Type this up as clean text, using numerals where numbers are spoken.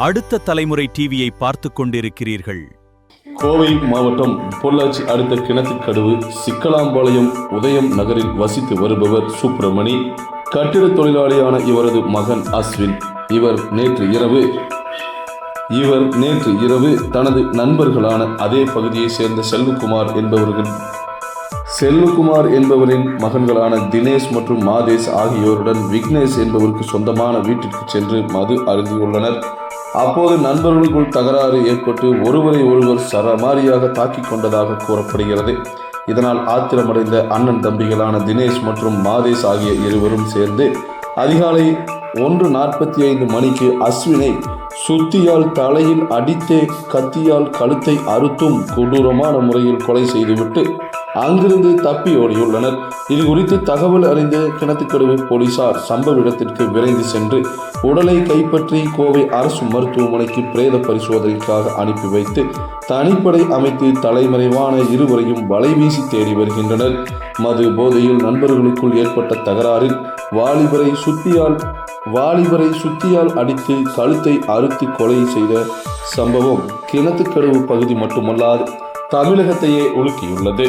அடுத்த தலைமுறை டிவியை பார்த்துக் கொண்டிருக்கிறீர்கள். கோவை மாவட்டம் பொள்ளாச்சி அடுத்த கிணத்துக்கடவு சிக்கலாம்பாளையம் உதயம் நகரில் வசித்து வருபவர் சுப்பிரமணி. கட்டிட தொழிலாளியான இவரது மகன் அஸ்வின். இவர் நேற்று இரவு தனது நண்பர்களான அதே பகுதியை சேர்ந்த செல்வகுமார் என்பவரின் மகன்களான தினேஷ் மற்றும் மாதேஷ் ஆகியோருடன் விக்னேஷ் என்பவருக்கு சொந்தமான வீட்டிற்கு சென்று மது அருந்தியுள்ளனர். அப்போது நண்பர்களுக்குள் தகராறு ஏற்பட்டு ஒருவரை ஒருவர் சரமாரியாக தாக்கிக் கொண்டதாக கூறப்படுகிறது. இதனால் ஆத்திரமடைந்த அண்ணன் தம்பிகளான தினேஷ் மற்றும் மாதேஷ் ஆகிய இருவரும் சேர்ந்து அதிகாலை 1:45 மணிக்கு அஸ்வினை சுத்தியால் தலையில் அடித்தே கத்தியால் கழுத்தை அறுத்தும் கொடூரமான முறையில் கொலை செய்துவிட்டு அங்கிருந்து தப்பி ஓடியுள்ளனர். இது குறித்து தகவல் அறிந்த கிணத்துக்கடவு போலீசார் சம்பவ இடத்திற்கு விரைந்து சென்று உடலை கைப்பற்றி கோவை அரசு மருத்துவமனைக்கு பிரேத பரிசோதனைக்காக அனுப்பி வைத்து தனிப்படை அமைத்து தலைமறைவான இருவரையும் வலைவீசி தேடி வருகின்றனர். மது போதையில் நண்பர்களுக்குள் ஏற்பட்ட தகராறில் வாலிபரை சுத்தியால் அடித்து கழுத்தை அறுத்து கொலை செய்த சம்பவம் கிணத்துக்கடவு பகுதி மட்டுமல்லாது தமிழகத்தையே உலுக்கியுள்ளது.